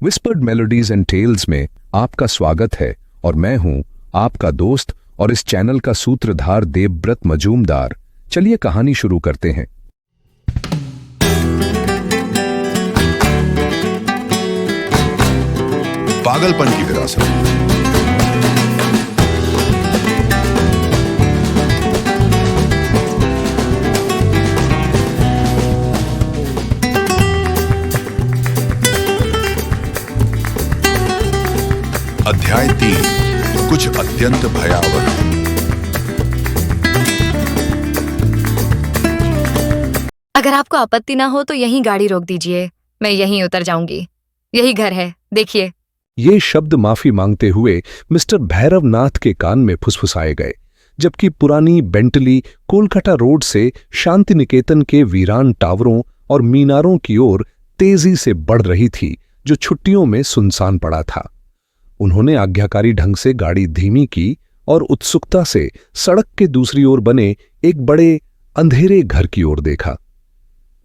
Whispered melodies and tales में आपका स्वागत है और मैं हूं आपका दोस्त और इस चैनल का सूत्रधार देवव्रत मजूमदार। चलिए कहानी शुरू करते हैं। पागलपन की विरासत। अध्याय 3, कुछ अत्यंत भयावह। अगर आपको आपत्ति ना हो तो यहीं गाड़ी रोक दीजिए, मैं यहीं उतर जाऊंगी। यही घर है, देखिए। ये शब्द माफी मांगते हुए मिस्टर भैरवनाथ के कान में फुसफुसाए गए, जबकि पुरानी बेंटली कोलकाता रोड से शांति निकेतन के वीरान टावरों और मीनारों की ओर तेजी से बढ़ रही थी, जो छुट्टियों में सुनसान पड़ा था। उन्होंने आज्ञाकारी ढंग से गाड़ी धीमी की और उत्सुकता से सड़क के दूसरी ओर बने एक बड़े अंधेरे घर की ओर देखा।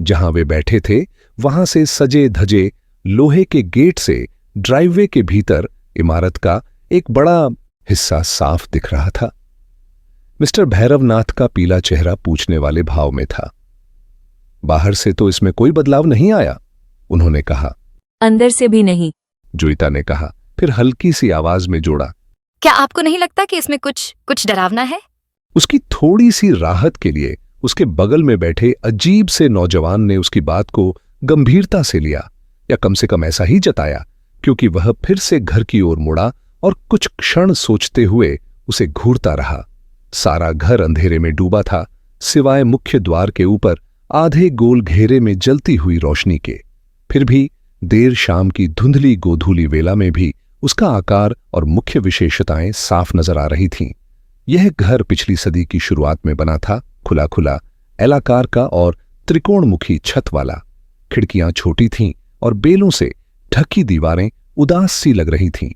जहां वे बैठे थे वहां से सजे धजे लोहे के गेट से ड्राइववे के भीतर इमारत का एक बड़ा हिस्सा साफ दिख रहा था। मिस्टर भैरवनाथ का पीला चेहरा पूछने वाले भाव में था। बाहर से तो इसमें कोई बदलाव नहीं आया, उन्होंने कहा। अंदर से भी नहीं, जोईता ने कहा, फिर हल्की सी आवाज में जोड़ा। क्या आपको नहीं लगता कि इसमें कुछ डरावना है? उसकी थोड़ी सी राहत के लिए उसके बगल में बैठे अजीब से नौजवान ने उसकी बात को गंभीरता से लिया, या कम से कम ऐसा ही जताया, क्योंकि वह फिर से घर की ओर मुड़ा और कुछ क्षण सोचते हुए उसे घूरता रहा। सारा घर अंधेरे में डूबा था, सिवाय मुख्य द्वार के ऊपर आधे गोल घेरे में जलती हुई रोशनी के। फिर भी देर शाम की धुंधली गोधूली वेला में भी उसका आकार और मुख्य विशेषताएं साफ नजर आ रही थीं। यह घर पिछली सदी की शुरुआत में बना था, खुला खुला, एलाकार का और त्रिकोणमुखी छत वाला। खिड़कियां छोटी थीं और बेलों से ढकी दीवारें उदास सी लग रही थीं।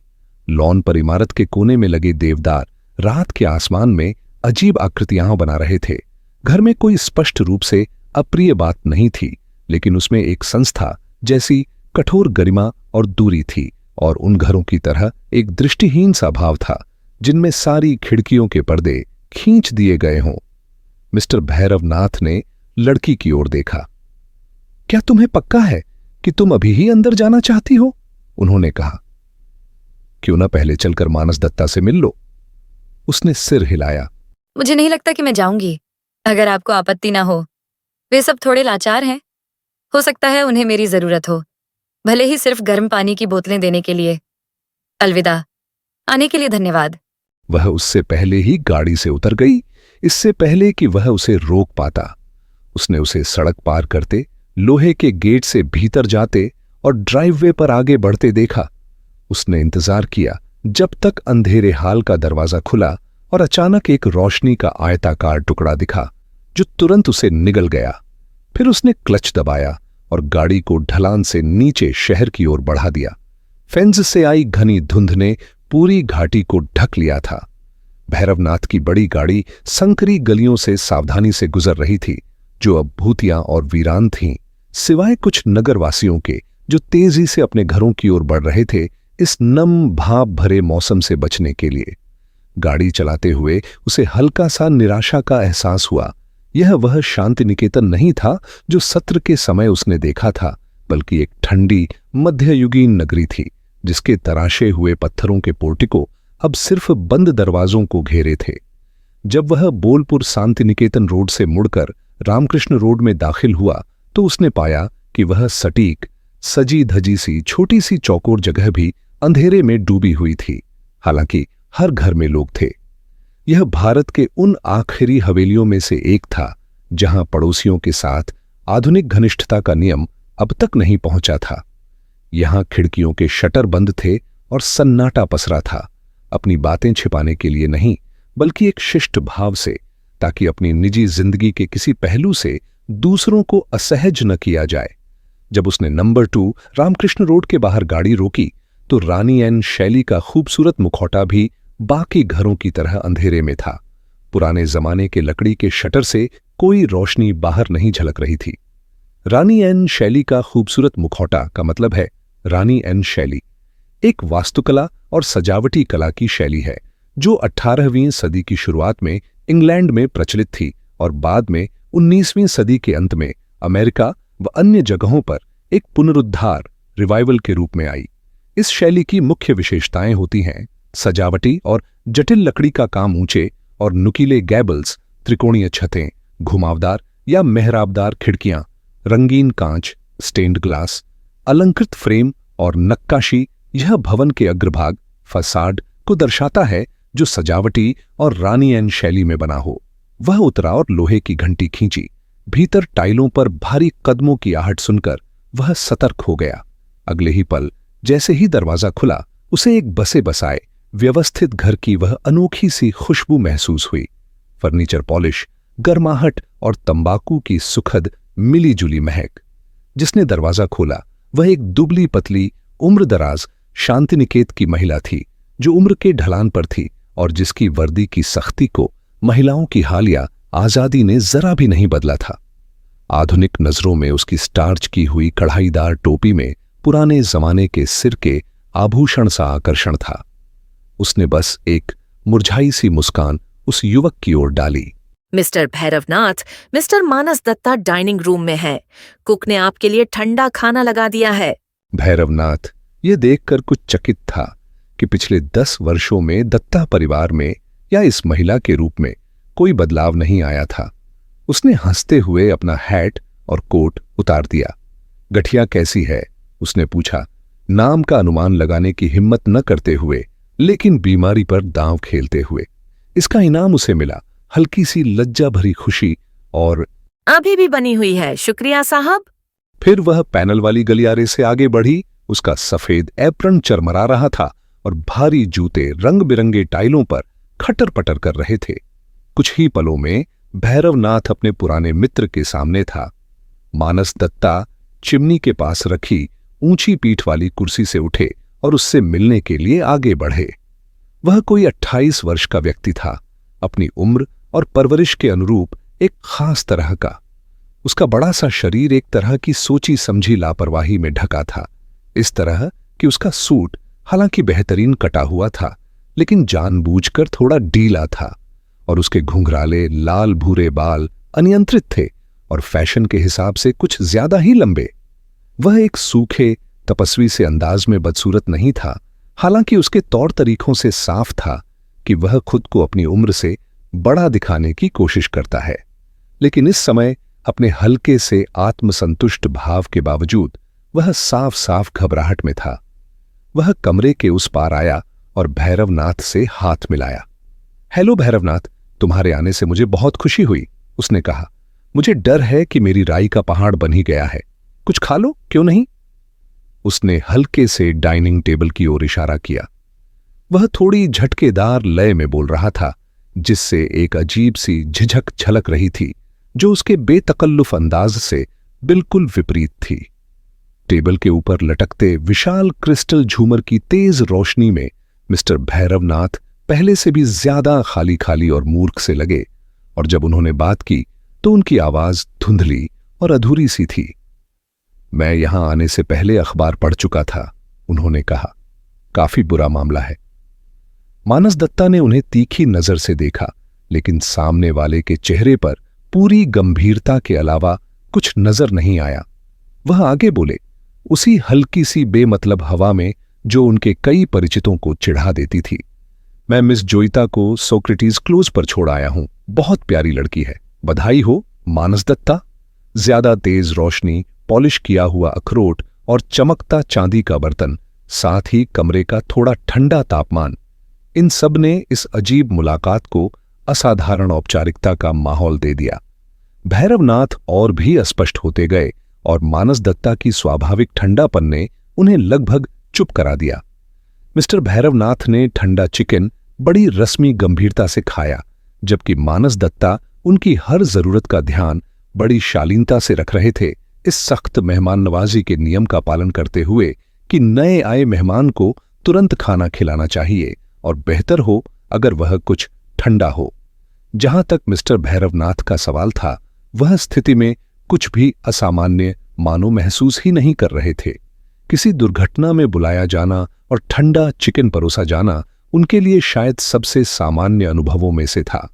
लॉन पर इमारत के कोने में लगे देवदार रात के आसमान में अजीब आकृतियां बना रहे थे। घर में कोई स्पष्ट रूप से अप्रिय बात नहीं थी, लेकिन उसमें एक संस्था जैसी कठोर गरिमा और दूरी थी, और उन घरों की तरह एक दृष्टिहीन सा भाव था जिनमें सारी खिड़कियों के पर्दे खींच दिए गए हों। मिस्टर भैरवनाथ ने लड़की की ओर देखा। क्या तुम्हें पक्का है कि तुम अभी ही अंदर जाना चाहती हो? उन्होंने कहा। क्यों ना पहले चलकर मानस दत्ता से मिल लो? उसने सिर हिलाया। मुझे नहीं लगता कि मैं जाऊंगी, अगर आपको आपत्ति ना हो। वे सब थोड़े लाचार हैं, हो सकता है उन्हें मेरी जरूरत हो, भले ही सिर्फ गर्म पानी की बोतलें देने के लिए। अलविदा, आने के लिए धन्यवाद। वह उससे पहले ही गाड़ी से उतर गई, इससे पहले कि वह उसे रोक पाता। उसने उसे सड़क पार करते, लोहे के गेट से भीतर जाते और ड्राइववे पर आगे बढ़ते देखा। उसने इंतजार किया जब तक अंधेरे हाल का दरवाजा खुला और अचानक एक रोशनी का आयताकार टुकड़ा दिखा, जो तुरंत उसे निगल गया। फिर उसने क्लच दबाया और गाड़ी को ढलान से नीचे शहर की ओर बढ़ा दिया। फेंस से आई घनी धुंध ने पूरी घाटी को ढक लिया था। भैरवनाथ की बड़ी गाड़ी संकरी गलियों से सावधानी से गुजर रही थी, जो अब भूतियां और वीरान थीं, सिवाय कुछ नगरवासियों के जो तेजी से अपने घरों की ओर बढ़ रहे थे, इस नम भाप भरे मौसम से बचने के लिए। गाड़ी चलाते हुए उसे हल्का सा निराशा का एहसास हुआ। यह वह शांति निकेतन नहीं था जो सत्र के समय उसने देखा था, बल्कि एक ठंडी मध्ययुगीन नगरी थी, जिसके तराशे हुए पत्थरों के पोर्टिको अब सिर्फ बंद दरवाजों को घेरे थे। जब वह बोलपुर शांति निकेतन रोड से मुड़कर रामकृष्ण रोड में दाखिल हुआ, तो उसने पाया कि वह सटीक सजी धजी सी छोटी सी चौकोर जगह भी अंधेरे में डूबी हुई थी। हालांकि हर घर में लोग थे। यह भारत के उन आखिरी हवेलियों में से एक था जहां पड़ोसियों के साथ आधुनिक घनिष्ठता का नियम अब तक नहीं पहुंचा था। यहां खिड़कियों के शटर बंद थे और सन्नाटा पसरा था, अपनी बातें छिपाने के लिए नहीं, बल्कि एक शिष्ट भाव से, ताकि अपनी निजी जिंदगी के किसी पहलू से दूसरों को असहज न किया जाए। जब उसने नंबर 2 रामकृष्ण रोड के बाहर गाड़ी रोकी, तो रानी एन शैली का खूबसूरत मुखौटा भी बाकी घरों की तरह अंधेरे में था। पुराने जमाने के लकड़ी के शटर से कोई रोशनी बाहर नहीं झलक रही थी। रानी एन शैली का खूबसूरत मुखौटा का मतलब है रानी एन शैली एक वास्तुकला और सजावटी कला की शैली है जो 18वीं सदी की शुरुआत में इंग्लैंड में प्रचलित थी और बाद में 19वीं सदी के अंत में अमेरिका व अन्य जगहों पर एक पुनरुद्धार रिवाइवल के रूप में आई। इस शैली की मुख्य विशेषताएं होती हैं सजावटी और जटिल लकड़ी का काम, ऊंचे और नुकीले गैबल्स, त्रिकोणीय छतें, घुमावदार या मेहराबदार खिड़कियां, रंगीन कांच, स्टेन्ड ग्लास, अलंकृत फ्रेम और नक्काशी। यह भवन के अग्रभाग फसाड को दर्शाता है जो सजावटी और रानी एन शैली में बना हो। वह उतरा और लोहे की घंटी खींची। भीतर टाइलों पर भारी कदमों की आहट सुनकर वह सतर्क हो गया। अगले ही पल जैसे ही दरवाजा खुला उसे एक बसे बसाए व्यवस्थित घर की वह अनोखी सी खुशबू महसूस हुई। फर्नीचर पॉलिश, गर्माहट और तंबाकू की सुखद मिलीजुली महक। जिसने दरवाजा खोला वह एक दुबली पतली उम्रदराज शांतिनिकेत की महिला थी जो उम्र के ढलान पर थी और जिसकी वर्दी की सख्ती को महिलाओं की हालिया आजादी ने जरा भी नहीं बदला था। आधुनिक नजरों में उसकी स्टार्च की हुई कढ़ाईदार टोपी में पुराने जमाने के सिर के आभूषण सा आकर्षण था। उसने बस एक मुरझाई सी मुस्कान उस युवक की ओर डाली। मिस्टर भैरवनाथ, मिस्टर मानस दत्ता डाइनिंग रूम में है। कुक ने आपके लिए ठंडा खाना लगा दिया है। भैरवनाथ यह देखकर कुछ चकित था कि पिछले 10 वर्षों में दत्ता परिवार में या इस महिला के रूप में कोई बदलाव नहीं आया था। उसने हंसते हुए अपना हैट और कोट उतार दिया। गठिया कैसी है? उसने पूछा, नाम का अनुमान लगाने की हिम्मत न करते हुए लेकिन बीमारी पर दांव खेलते हुए। इसका इनाम उसे मिला हल्की सी लज्जा भरी खुशी और अभी भी बनी हुई है, शुक्रिया साहब। फिर वह पैनल वाली गलियारे से आगे बढ़ी। उसका सफेद एप्रन चरमरा रहा था और भारी जूते रंग बिरंगे टाइलों पर खटर पटर कर रहे थे। कुछ ही पलों में भैरवनाथ अपने पुराने मित्र के सामने था। मानस दत्ता चिमनी के पास रखी ऊंची पीठ वाली कुर्सी से उठे और उससे मिलने के लिए आगे बढ़े। वह कोई 28 वर्ष का व्यक्ति था, अपनी उम्र और परवरिश के अनुरूप एक खास तरह का। उसका बड़ा सा शरीर एक तरह की सोची समझी लापरवाही में ढका था, इस तरह कि उसका सूट हालांकि बेहतरीन कटा हुआ था लेकिन जानबूझकर थोड़ा ढीला था और उसके घुंघराले लाल भूरे बाल अनियंत्रित थे और फैशन के हिसाब से कुछ ज्यादा ही लंबे। वह एक सूखे तपस्वी से अंदाज में बदसूरत नहीं था, हालांकि उसके तौर तरीकों से साफ था कि वह खुद को अपनी उम्र से बड़ा दिखाने की कोशिश करता है। लेकिन इस समय अपने हल्के से आत्मसंतुष्ट भाव के बावजूद वह साफ साफ घबराहट में था। वह कमरे के उस पार आया और भैरवनाथ से हाथ मिलाया। हेलो भैरवनाथ, तुम्हारे आने से मुझे बहुत खुशी हुई, उसने कहा। मुझे डर है कि मेरी राई का पहाड़ बन ही गया है। कुछ खा लो, क्यों नहीं? उसने हल्के से डाइनिंग टेबल की ओर इशारा किया। वह थोड़ी झटकेदार लय में बोल रहा था जिससे एक अजीब सी झिझक झलक रही थी जो उसके बेतकल्लुफ अंदाज से बिल्कुल विपरीत थी। टेबल के ऊपर लटकते विशाल क्रिस्टल झूमर की तेज रोशनी में मिस्टर भैरवनाथ पहले से भी ज्यादा खाली खाली और मूर्ख से लगे और जब उन्होंने बात की तो उनकी आवाज धुंधली और अधूरी सी थी। मैं यहां आने से पहले अखबार पढ़ चुका था, उन्होंने कहा। काफी बुरा मामला है। मानस दत्ता ने उन्हें तीखी नजर से देखा लेकिन सामने वाले के चेहरे पर पूरी गंभीरता के अलावा कुछ नजर नहीं आया। वह आगे बोले, उसी हल्की सी बेमतलब हवा में जो उनके कई परिचितों को चिढ़ा देती थी। मैं मिस जोइता को सोक्रेटिस क्लोज पर छोड़ आया हूं। बहुत प्यारी लड़की है। बधाई हो मानस दत्ता। ज्यादा तेज रोशनी, पॉलिश किया हुआ अखरोट और चमकता चांदी का बर्तन, साथ ही कमरे का थोड़ा ठंडा तापमान, इन सब ने इस अजीब मुलाकात को असाधारण औपचारिकता का माहौल दे दिया। भैरवनाथ और भी अस्पष्ट होते गए और मानस दत्ता की स्वाभाविक ठंडापन ने उन्हें लगभग चुप करा दिया। मिस्टर भैरवनाथ ने ठंडा चिकन बड़ी रस्मी गंभीरता से खाया जबकि मानस दत्ता उनकी हर जरूरत का ध्यान बड़ी शालीनता से रख रहे थे, इस सख्त मेहमान नवाजी के नियम का पालन करते हुए कि नए आए मेहमान को तुरंत खाना खिलाना चाहिए और बेहतर हो अगर वह कुछ ठंडा हो। जहां तक मिस्टर भैरवनाथ का सवाल था, वह स्थिति में कुछ भी असामान्य मानो महसूस ही नहीं कर रहे थे। किसी दुर्घटना में बुलाया जाना और ठंडा चिकन परोसा जाना उनके लिए शायद सबसे सामान्य अनुभवों में से था।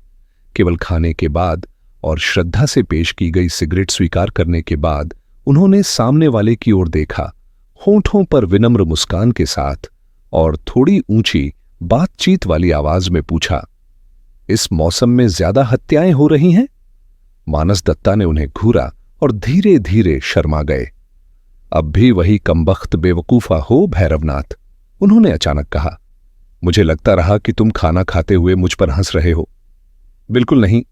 केवल खाने के बाद और श्रद्धा से पेश की गई सिगरेट स्वीकार करने के बाद उन्होंने सामने वाले की ओर देखा, होंठों पर विनम्र मुस्कान के साथ, और थोड़ी ऊंची बातचीत वाली आवाज में पूछा, इस मौसम में ज्यादा हत्याएं हो रही हैं? मानस दत्ता ने उन्हें घूरा और धीरे धीरे शर्मा गए। अब भी वही कमबख्त बेवकूफा हो भैरवनाथ, उन्होंने अचानक कहा। मुझे लगता रहा कि तुम खाना खाते हुए मुझ पर हंस रहे हो। बिल्कुल नहीं,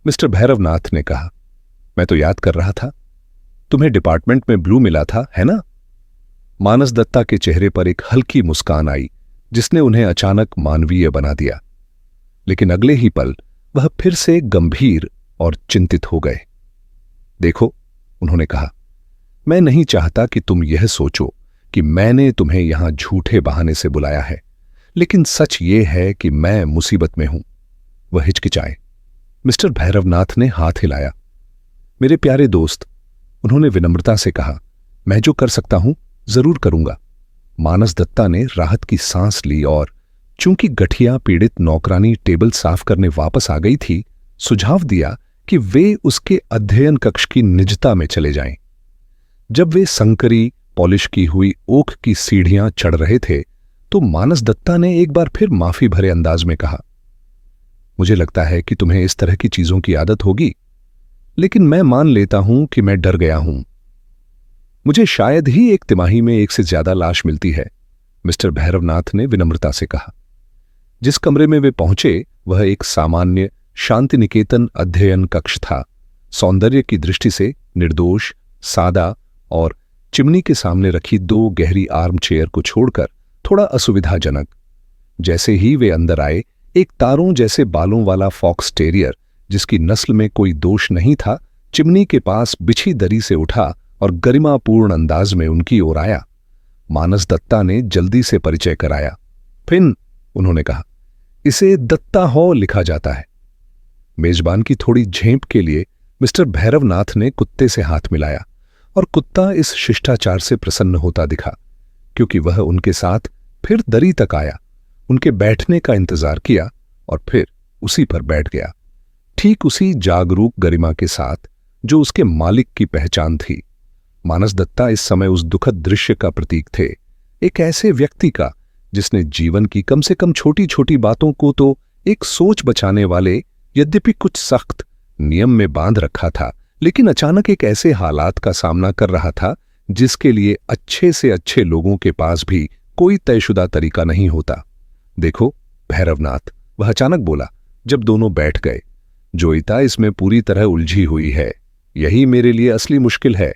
मिस्टर भैरवनाथ ने कहा। मैं तो याद कर रहा था, तुम्हें डिपार्टमेंट में ब्लू मिला था, है ना? मानस दत्ता के चेहरे पर एक हल्की मुस्कान आई जिसने उन्हें अचानक मानवीय बना दिया, लेकिन अगले ही पल वह फिर से गंभीर और चिंतित हो गए। देखो, उन्होंने कहा, मैं नहीं चाहता कि तुम यह सोचो कि मैंने तुम्हें यहां झूठे बहाने से बुलाया है, लेकिन सच ये है कि मैं मुसीबत में हूं। वह हिचकिचाए। मिस्टर भैरवनाथ ने हाथ हिलाया। मेरे प्यारे दोस्त, उन्होंने विनम्रता से कहा, मैं जो कर सकता हूं जरूर करूंगा। मानस दत्ता ने राहत की सांस ली और चूंकि गठिया पीड़ित नौकरानी टेबल साफ करने वापस आ गई थी, सुझाव दिया कि वे उसके अध्ययन कक्ष की निजता में चले जाएं। जब वे संकरी पॉलिश की हुई ओक की सीढ़ियां चढ़ रहे थे तो मानस दत्ता ने एक बार फिर माफी भरे अंदाज में कहा, मुझे लगता है कि तुम्हें इस तरह की चीजों की आदत होगी, लेकिन मैं मान लेता हूं कि मैं डर गया हूं। मुझे शायद ही एक तिमाही में एक से ज्यादा लाश मिलती है, मिस्टर भैरवनाथ ने विनम्रता से कहा। जिस कमरे में वे पहुंचे वह एक सामान्य शांति निकेतन अध्ययन कक्ष था, सौंदर्य की दृष्टि से निर्दोष, सादा और चिमनी के सामने रखी दो गहरी आर्म चेयर को छोड़कर थोड़ा असुविधाजनक। जैसे ही वे अंदर आए, एक तारों जैसे बालों वाला फॉक्स टेरियर, जिसकी नस्ल में कोई दोष नहीं था, चिमनी के पास बिछी दरी से उठा और गरिमापूर्ण अंदाज में उनकी ओर आया। मानस दत्ता ने जल्दी से परिचय कराया। फिर उन्होंने कहा, इसे दत्ता हॉ लिखा जाता है। मेजबान की थोड़ी झेप के लिए मिस्टर भैरवनाथ ने कुत्ते से हाथ मिलाया और कुत्ता इस शिष्टाचार से प्रसन्न होता दिखा, क्योंकि वह उनके साथ फिर दरी तक आया, उनके बैठने का इंतजार किया और फिर उसी पर बैठ गया, ठीक उसी जागरूक गरिमा के साथ जो उसके मालिक की पहचान थी। मानस दत्ता इस समय उस दुखद दृश्य का प्रतीक थे, एक ऐसे व्यक्ति का जिसने जीवन की कम से कम छोटी छोटी बातों को तो एक सोच बचाने वाले, यद्यपि कुछ सख्त नियम में बांध रखा था, लेकिन अचानक एक ऐसे हालात का सामना कर रहा था जिसके लिए अच्छे से अच्छे लोगों के पास भी कोई तयशुदा तरीका नहीं होता। देखो भैरवनाथ, वह अचानक बोला जब दोनों बैठ गए, जोईता इसमें पूरी तरह उलझी हुई है, यही मेरे लिए असली मुश्किल है।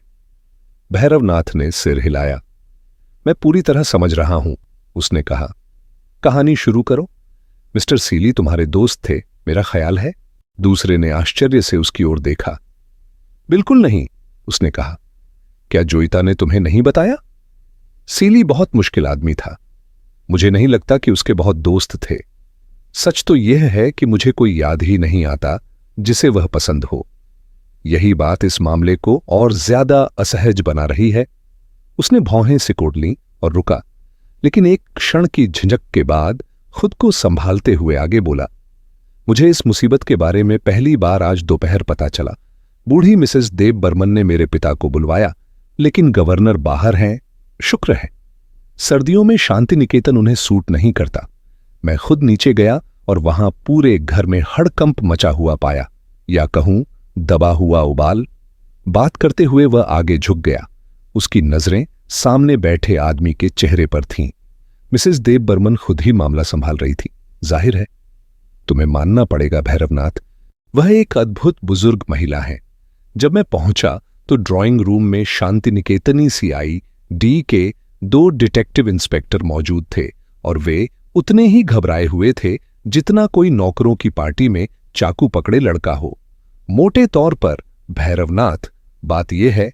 भैरवनाथ ने सिर हिलाया। मैं पूरी तरह समझ रहा हूं, उसने कहा। कहानी शुरू करो। मिस्टर सीली तुम्हारे दोस्त थे, मेरा ख्याल है? दूसरे ने आश्चर्य से उसकी ओर देखा। बिल्कुल नहीं, उसने कहा। क्या जोईता ने तुम्हें नहीं बताया? सीली बहुत मुश्किल आदमी था, मुझे नहीं लगता कि उसके बहुत दोस्त थे। सच तो यह है कि मुझे कोई याद ही नहीं आता जिसे वह पसंद हो। यही बात इस मामले को और ज्यादा असहज बना रही है। उसने भौहें सिकोड़ लीं और रुका, लेकिन एक क्षण की झिझक के बाद खुद को संभालते हुए आगे बोला, मुझे इस मुसीबत के बारे में पहली बार आज दोपहर पता चला। बूढ़ी मिसेस देव बर्मन ने मेरे पिता को बुलवाया, लेकिन गवर्नर बाहर हैं, शुक्र है। सर्दियों में शांति निकेतन उन्हें सूट नहीं करता। मैं खुद नीचे गया और वहां पूरे घर में हड़कंप मचा हुआ पाया, या कहूं दबा हुआ उबाल। बात करते हुए वह आगे झुक गया, उसकी नजरें सामने बैठे आदमी के चेहरे पर थीं। मिसेस देव बर्मन खुद ही मामला संभाल रही थी। जाहिर है, तुम्हें मानना पड़ेगा भैरवनाथ, वह एक अद्भुत बुजुर्ग महिला है। जब मैं पहुंचा तो ड्राइंग रूम में शांति निकेतनी CID के 2 डिटेक्टिव इंस्पेक्टर मौजूद थे और वे उतने ही घबराए हुए थे जितना कोई नौकरों की पार्टी में चाकू पकड़े लड़का हो। मोटे तौर पर भैरवनाथ, बात यह है,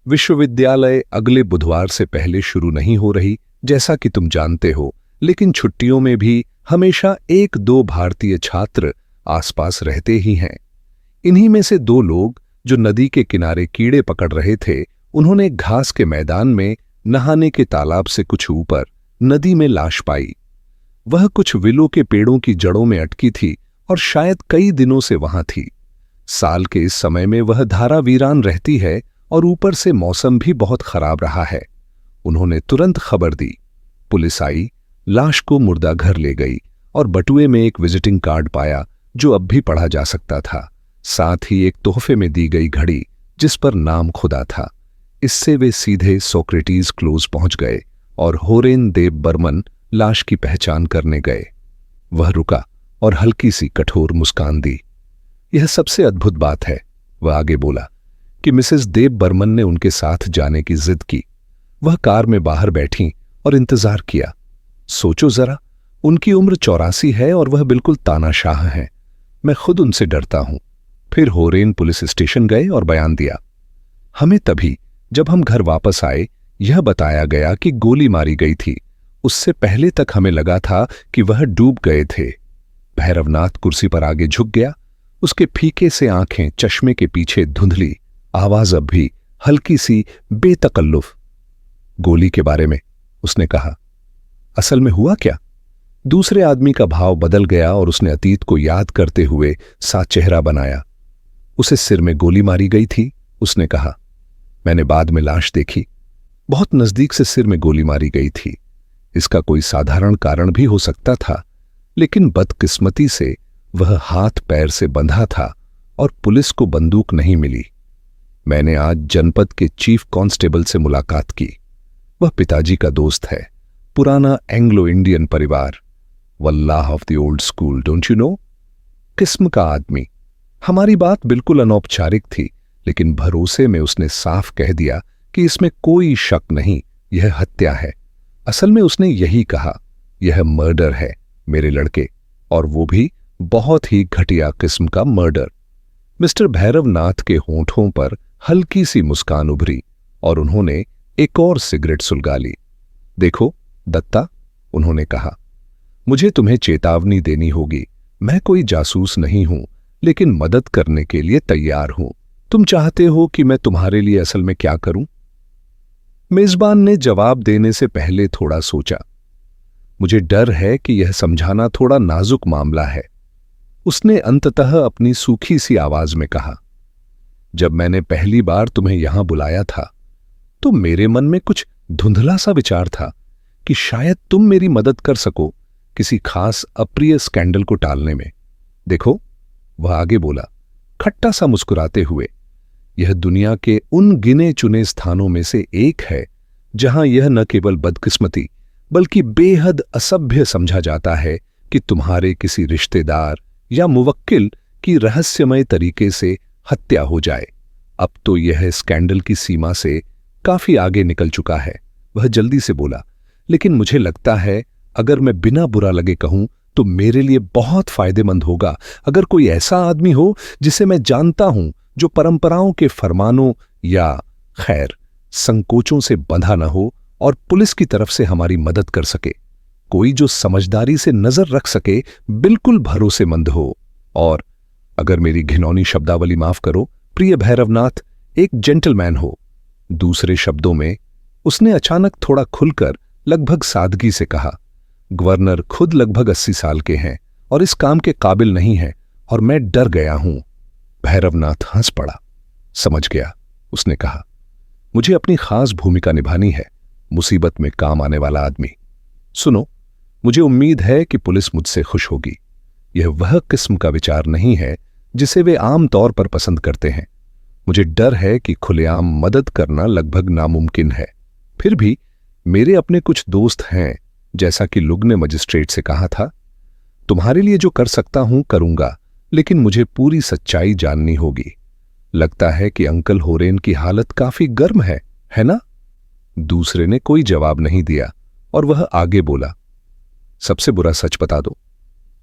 विश्वविद्यालय अगले बुधवार से पहले शुरू नहीं हो रही, जैसा कि तुम जानते हो, लेकिन छुट्टियों में भी हमेशा 1-2 भारतीय छात्र आसपास रहते ही हैं। इन्हीं में से 2 लोग जो नदी के किनारे कीड़े पकड़ रहे थे, उन्होंने घास के मैदान में नहाने के तालाब से कुछ ऊपर नदी में लाश पाई। वह कुछ विलो के पेड़ों की जड़ों में अटकी थी और शायद कई दिनों से वहां थी। साल के इस समय में वह धारा वीरान रहती है और ऊपर से मौसम भी बहुत खराब रहा है। उन्होंने तुरंत खबर दी। पुलिस आई, लाश को मुर्दा घर ले गई और बटुए में एक विजिटिंग कार्ड पाया जो अब भी पढ़ा जा सकता था। साथ ही एक तोहफे में दी गई घड़ी जिस पर नाम खुदा था। इससे वे सीधे सोक्रेटिस क्लोज पहुंच गए और होरेन देव बर्मन लाश की पहचान करने गए। वह रुका और हल्की सी कठोर मुस्कान दी। यह सबसे अद्भुत बात है, वह आगे बोला, कि मिसेस देव बर्मन ने उनके साथ जाने की जिद की। वह कार में बाहर बैठी और इंतजार किया। सोचो जरा, उनकी उम्र 84 है और वह बिल्कुल तानाशाह हैं। मैं खुद उनसे डरता हूं। फिर होरेन पुलिस स्टेशन गए और बयान दिया। हमें तभी जब हम घर वापस आए यह बताया गया कि गोली मारी गई थी। उससे पहले तक हमें लगा था कि वह डूब गए थे। भैरवनाथ कुर्सी पर आगे झुक गया। उसके फीके से आंखें चश्मे के पीछे धुंधली, आवाज अब भी हल्की सी बेतकल्लुफ। गोली के बारे में उसने कहा। असल में हुआ क्या? दूसरे आदमी का भाव बदल गया और उसने अतीत को याद करते हुए सा चेहरा बनाया। उसे सिर में गोली मारी गई थी, उसने कहा। मैंने बाद में लाश देखी। बहुत नजदीक से सिर में गोली मारी गई थी। इसका कोई साधारण कारण भी हो सकता था, लेकिन बदकिस्मती से वह हाथ पैर से बंधा था और पुलिस को बंदूक नहीं मिली। मैंने आज जनपद के चीफ कांस्टेबल से मुलाकात की। वह पिताजी का दोस्त है, पुराना एंग्लो इंडियन परिवार, wallah of the old school, don't you know? किस्म का आदमी। हमारी बात बिल्कुल अनौपचारिक थी, लेकिन भरोसे में उसने साफ कह दिया कि इसमें कोई शक नहीं, यह हत्या है। असल में उसने यही कहा, यह मर्डर है मेरे लड़के, और वो भी बहुत ही घटिया किस्म का मर्डर। मिस्टर भैरवनाथ के होंठों पर हल्की सी मुस्कान उभरी और उन्होंने एक और सिगरेट सुलगा ली। देखो दत्ता, उन्होंने कहा, मुझे तुम्हें चेतावनी देनी होगी। मैं कोई जासूस नहीं हूं, लेकिन मदद करने के लिए तैयार हूं। तुम चाहते हो कि मैं तुम्हारे लिए असल में क्या करूं? मेजबान ने जवाब देने से पहले थोड़ा सोचा। मुझे डर है कि यह समझाना थोड़ा नाजुक मामला है, उसने अंततः अपनी सूखी सी आवाज में कहा। जब मैंने पहली बार तुम्हें यहां बुलाया था तो मेरे मन में कुछ धुंधला सा विचार था कि शायद तुम मेरी मदद कर सको किसी खास अप्रिय स्कैंडल को टालने में। देखो, वह आगे बोला, खट्टा सा मुस्कुराते हुए, यह दुनिया के उन गिने चुने स्थानों में से एक है जहां यह न केवल बदकिस्मती बल्कि बेहद असभ्य समझा जाता है कि तुम्हारे किसी रिश्तेदार या मुवक्किल की रहस्यमय तरीके से हत्या हो जाए। अब तो यह स्कैंडल की सीमा से काफी आगे निकल चुका है। वह जल्दी से बोला, लेकिन मुझे लगता है अगर मैं बिना बुरा लगे कहूं तो मेरे लिए बहुत फायदेमंद होगा अगर कोई ऐसा आदमी हो जिसे मैं जानता हूं, जो परंपराओं के फरमानों या खैर संकोचों से बंधा न हो और पुलिस की तरफ से हमारी मदद कर सके। कोई जो समझदारी से नजर रख सके, बिल्कुल भरोसेमंद हो, और अगर मेरी घिनौनी शब्दावली माफ करो प्रिय भैरवनाथ, एक जेंटलमैन हो। दूसरे शब्दों में उसने अचानक थोड़ा खुलकर लगभग सादगी से कहा, गवर्नर खुद लगभग 80 साल के हैं और इस काम के काबिल नहीं हैं और मैं डर गया हूं। भैरवनाथ हंस पड़ा। समझ गया, उसने कहा, मुझे अपनी खास भूमिका निभानी है, मुसीबत में काम आने वाला आदमी। सुनो, मुझे उम्मीद है कि पुलिस मुझसे खुश होगी। यह वह किस्म का विचार नहीं है जिसे वे आम तौर पर पसंद करते हैं। मुझे डर है कि खुलेआम मदद करना लगभग नामुमकिन है। फिर भी मेरे अपने कुछ दोस्त हैं, जैसा कि लुग ने मजिस्ट्रेट से कहा था। तुम्हारे लिए जो कर सकता हूं करूंगा, लेकिन मुझे पूरी सच्चाई जाननी होगी। लगता है कि अंकल होरेन की हालत काफी गर्म है ना? दूसरे ने कोई जवाब नहीं दिया और वह आगे बोला, सबसे बुरा सच बता दो,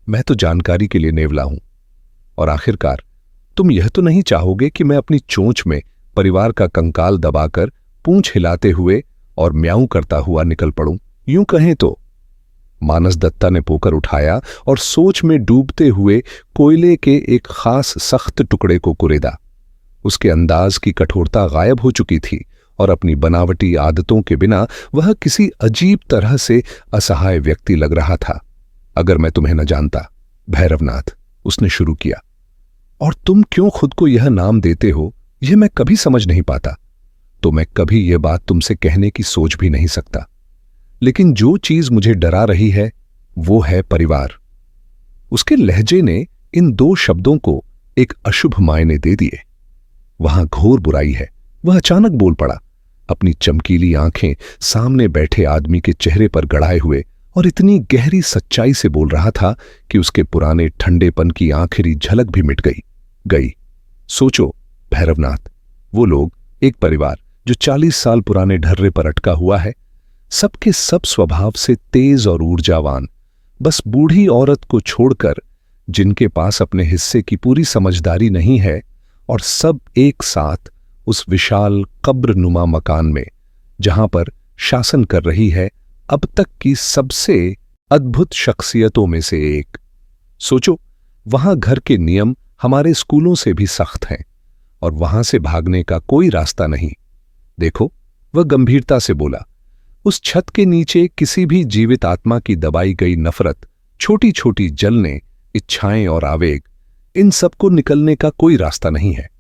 मैं तो जानकारी के लिए नेवला हूं। और आखिरकार तुम यह तो नहीं चाहोगे कि मैं अपनी चोंच में परिवार का कंकाल दबाकर पूंछ हिलाते हुए और म्याऊं करता हुआ निकल पड़ूं? यूं कहें तो मानस दत्ता ने पोकर उठाया और सोच में डूबते हुए कोयले के एक खास सख्त टुकड़े को कुरेदा। उसके अंदाज की कठोरता गायब हो चुकी थी और अपनी बनावटी आदतों के बिना वह किसी अजीब तरह से असहाय व्यक्ति लग रहा था। अगर मैं तुम्हें न जानता भैरवनाथ, उसने शुरू किया, और तुम क्यों खुद को यह नाम देते हो यह मैं कभी समझ नहीं पाता, तो मैं कभी यह बात तुमसे कहने की सोच भी नहीं सकता। लेकिन जो चीज मुझे डरा रही है वो है परिवार। उसके लहजे ने इन दो शब्दों को एक अशुभ मायने दे दिए। वहां घोर बुराई है। वह अचानक बोल पड़ा, अपनी चमकीली आंखें सामने बैठे आदमी के चेहरे पर गड़ाए हुए, और इतनी गहरी सच्चाई से बोल रहा था कि उसके पुराने ठंडेपन की आखिरी झलक भी मिट गई। सोचो भैरवनाथ, वो लोग, एक परिवार जो 40 साल पुराने ढर्रे पर अटका हुआ है, सबके सब स्वभाव से तेज और ऊर्जावान, बस बूढ़ी औरत को छोड़कर जिनके पास अपने हिस्से की पूरी समझदारी नहीं है, और सब एक साथ उस विशाल कब्र-नुमा मकान में, जहां पर शासन कर रही है अब तक की सबसे अद्भुत शख्सियतों में से एक। सोचो, वहां घर के नियम हमारे स्कूलों से भी सख्त हैं, और वहां से भागने का कोई रास्ता नहीं। देखो, वह गंभीरता से बोला, उस छत के नीचे किसी भी जीवित आत्मा की दबाई गई नफरत, छोटी छोटी जलने, इच्छाएं और आवेग, इन सबको निकलने का कोई रास्ता नहीं है।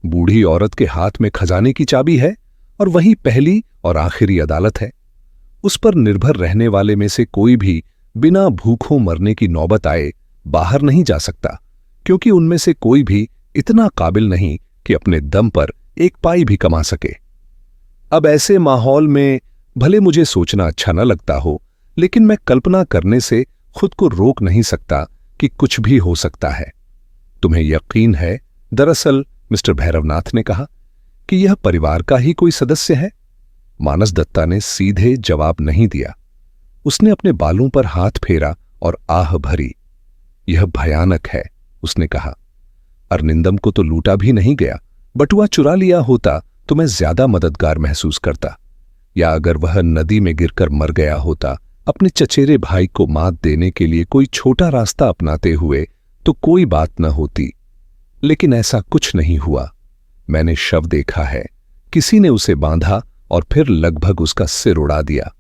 बूढ़ी औरत के हाथ में खजाने की चाबी है, और वही पहली और आखिरी अदालत है। उस पर निर्भर रहने वाले में से कोई भी बिना भूखों मरने की नौबत आए बाहर नहीं जा सकता, क्योंकि उनमें से कोई भी इतना काबिल नहीं कि अपने दम पर एक पाई भी कमा सके। अब ऐसे माहौल में भले मुझे सोचना अच्छा न लगता हो, लेकिन मैं कल्पना करने से खुद को रोक नहीं सकता कि कुछ भी हो सकता है। तुम्हें यकीन है, दरअसल मिस्टर भैरवनाथ ने कहा, कि यह परिवार का ही कोई सदस्य है? मानस दत्ता ने सीधे जवाब नहीं दिया। उसने अपने बालों पर हाथ फेरा और आह भरी। यह भयानक है, उसने कहा। अरनिंदम को तो लूटा भी नहीं गया, बटुआ चुरा लिया होता तो मैं ज्यादा मददगार महसूस करता, या अगर वह नदी में गिरकर मर गया होता अपने चचेरे भाई को मात देने के लिए कोई छोटा रास्ता अपनाते हुए, तो कोई बात न होती। लेकिन ऐसा कुछ नहीं हुआ। मैंने शव देखा है, किसी ने उसे बांधा और फिर लगभग उसका सिर उड़ा दिया।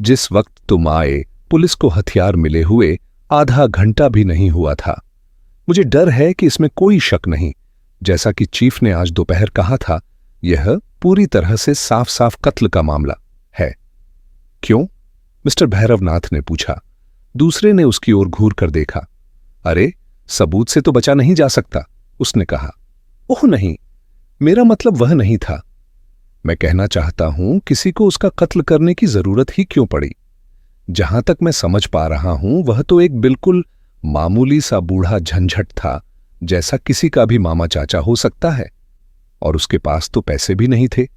जिस वक्त तुम आए, पुलिस को हथियार मिले हुए आधा घंटा भी नहीं हुआ था। मुझे डर है कि इसमें कोई शक नहीं, जैसा कि चीफ ने आज दोपहर कहा था, यह पूरी तरह से साफ साफ कत्ल का मामला है। क्यों? मिस्टर भैरवनाथ ने पूछा। दूसरे ने उसकी ओर घूर कर देखा। अरे, सबूत से तो बचा नहीं जा सकता, उसने कहा। ओह नहीं, मेरा मतलब वह नहीं था। मैं कहना चाहता हूं, किसी को उसका कत्ल करने की जरूरत ही क्यों पड़ी? जहां तक मैं समझ पा रहा हूं, वह तो एक बिल्कुल मामूली सा बूढ़ा झंझट था, जैसा किसी का भी मामा चाचा हो सकता है, और उसके पास तो पैसे भी नहीं थे।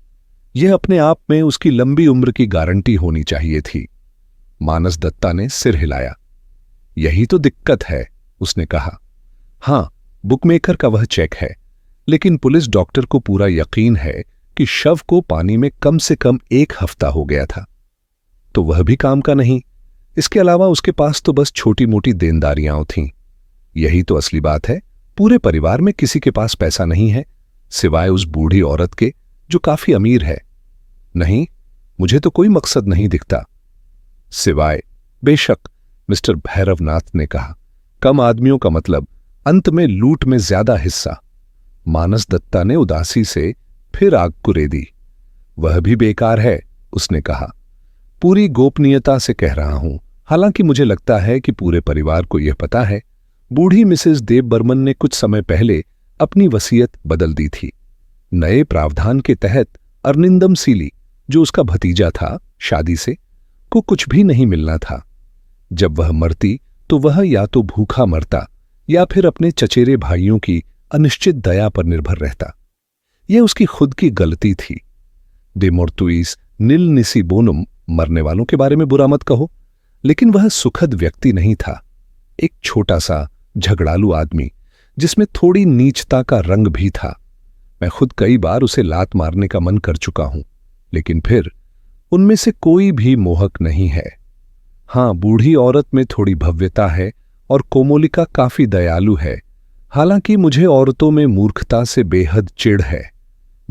यह अपने आप में उसकी लंबी उम्र की गारंटी होनी चाहिए थी। मानस दत्ता ने सिर हिलाया। यही तो दिक्कत है, उसने कहा। हां, बुकमेकर का वह चेक है, लेकिन पुलिस डॉक्टर को पूरा यकीन है कि शव को पानी में कम से कम 1 हफ्ता हो गया था। तो वह भी काम का नहीं। इसके अलावा उसके पास तो बस छोटी मोटी देनदारियां थीं। यही तो असली बात है। पूरे परिवार में किसी के पास पैसा नहीं है, सिवाय उस बूढ़ी औरत के, जो काफी अमीर है। नहीं, मुझे तो कोई मकसद नहीं दिखता। सिवाय, बेशक, मिस्टर भैरवनाथ ने कहा, कम आदमियों का मतलब अंत में लूट में ज्यादा हिस्सा। मानस दत्ता ने उदासी से फिर आग कुरेदी। वह भी बेकार है, उसने कहा। पूरी गोपनीयता से कह रहा हूं, हालांकि मुझे लगता है कि पूरे परिवार को यह पता है। बूढ़ी मिसेस देव बर्मन ने कुछ समय पहले अपनी वसीयत बदल दी थी। नए प्रावधान के तहत अरनिंदम सीली, जो उसका भतीजा था शादी से, को कुछ भी नहीं मिलना था। जब वह मरती तो वह या तो भूखा मरता या फिर अपने चचेरे भाइयों की अनिश्चित दया पर निर्भर रहता। यह उसकी खुद की गलती थी। डे मोर्टुइस निल निसी बोनुम, मरने वालों के बारे में बुरा मत कहो, लेकिन वह सुखद व्यक्ति नहीं था। एक छोटा सा झगड़ालू आदमी, जिसमें थोड़ी नीचता का रंग भी था। मैं खुद कई बार उसे लात मारने का मन कर चुका हूं, लेकिन फिर उनमें से कोई भी मोहक नहीं है। हां, बूढ़ी औरत में थोड़ी भव्यता है और कोमोलिका काफी दयालु है। हालांकि मुझे औरतों में मूर्खता से बेहद चिढ़ है।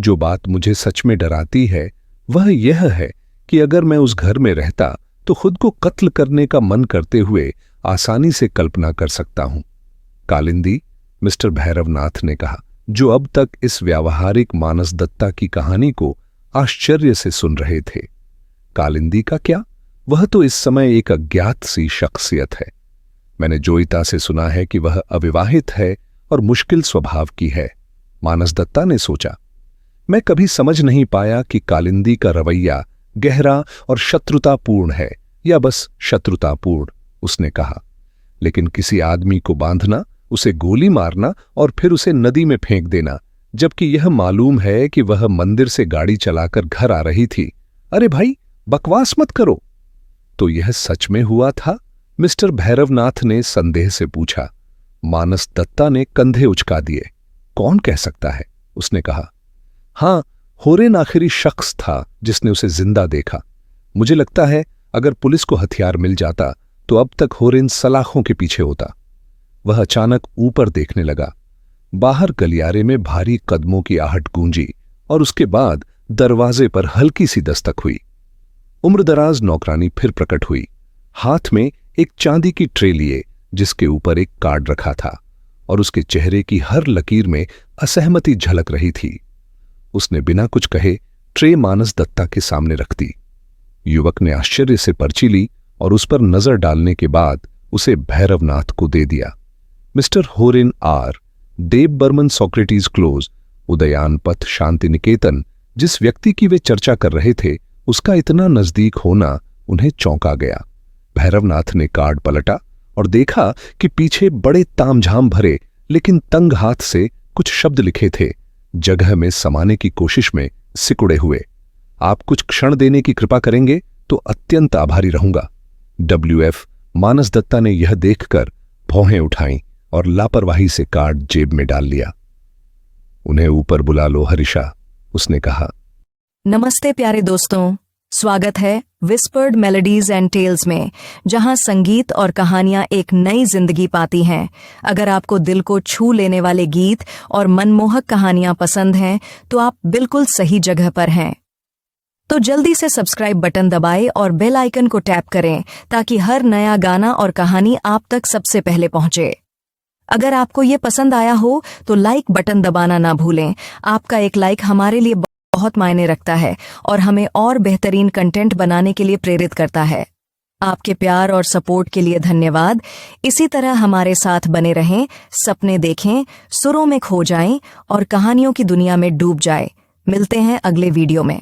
जो बात मुझे सच में डराती है वह यह है कि अगर मैं उस घर में रहता तो खुद को कत्ल करने का मन करते हुए आसानी से कल्पना कर सकता हूं। कालिंदी, मिस्टर भैरवनाथ ने कहा, जो अब तक इस व्यावहारिक मानस दत्ता की कहानी को आश्चर्य से सुन रहे थे। कालिंदी का क्या? वह तो इस समय एक अज्ञात सी शख्सियत है। मैंने जोईता से सुना है कि वह अविवाहित है और मुश्किल स्वभाव की है। मानस दत्ता ने सोचा। मैं कभी समझ नहीं पाया कि कालिंदी का रवैया गहरा और शत्रुतापूर्ण है या बस शत्रुतापूर्ण, उसने कहा। लेकिन किसी आदमी को बांधना, उसे गोली मारना और फिर उसे नदी में फेंक देना, जबकि यह मालूम है कि वह मंदिर से गाड़ी चलाकर घर आ रही थी। अरे भाई, बकवास मत करो। तो यह सच में हुआ था? मिस्टर भैरवनाथ ने संदेह से पूछा। मानस दत्ता ने कंधे उचका दिए। कौन कह सकता है, उसने कहा। हां, होरेन आखिरी शख्स था जिसने उसे जिंदा देखा। मुझे लगता है अगर पुलिस को हथियार मिल जाता तो अब तक होरेन सलाखों के पीछे होता। वह अचानक ऊपर देखने लगा। बाहर गलियारे में भारी कदमों की आहट गूंजी और उसके बाद दरवाजे पर हल्की सी दस्तक हुई। उम्रदराज नौकरानी फिर प्रकट हुई, हाथ में एक चांदी की ट्रे लिए जिसके ऊपर एक कार्ड रखा था और उसके चेहरे की हर लकीर में असहमति झलक रही थी। उसने बिना कुछ कहे ट्रे मानस दत्ता के सामने रख दी। युवक ने आश्चर्य से पर्ची ली और उस पर नजर डालने के बाद उसे भैरवनाथ को दे दिया। Mister Horen R, Dev Burman, Socrates close, Udayan पथ, शांति निकेतन, जिस व्यक्ति की वे चर्चा कर रहे थे उसका इतना नजदीक होना उन्हें चौंका गया। भैरवनाथ ने कार्ड पलटा और देखा कि पीछे बड़े तामझाम भरे लेकिन तंग हाथ से कुछ शब्द लिखे थे, जगह में समाने की कोशिश में सिकुड़े हुए। आप कुछ क्षण देने की कृपा करेंगे तो अत्यंत आभारी रहूंगा। WF। मानस दत्ता ने यह देखकर भौहें उठाईं और लापरवाही से कार्ड जेब में डाल लिया। उन्हें ऊपर बुला लो हरीशा, उसने कहा। नमस्ते प्यारे दोस्तों, स्वागत है विस्पर्ड मेलोडीज एंड टेल्स में, जहां संगीत और कहानियां एक नई जिंदगी पाती हैं। अगर आपको दिल को छू लेने वाले गीत और मनमोहक कहानियां पसंद हैं तो आप बिल्कुल सही जगह पर हैं। तो जल्दी से सब्सक्राइब बटन दबाएं और बेल आइकन को टैप करें ताकि हर नया गाना और कहानी आप तक सबसे पहले पहुंचे। अगर आपको ये पसंद आया हो तो लाइक बटन दबाना ना भूलें। आपका एक लाइक हमारे लिए बहुत मायने रखता है और हमें और बेहतरीन कंटेंट बनाने के लिए प्रेरित करता है। आपके प्यार और सपोर्ट के लिए धन्यवाद। इसी तरह हमारे साथ बने रहें, सपने देखें, सुरों में खो जाएं और कहानियों की दुनिया में डूब जाएं। मिलते हैं अगले वीडियो में।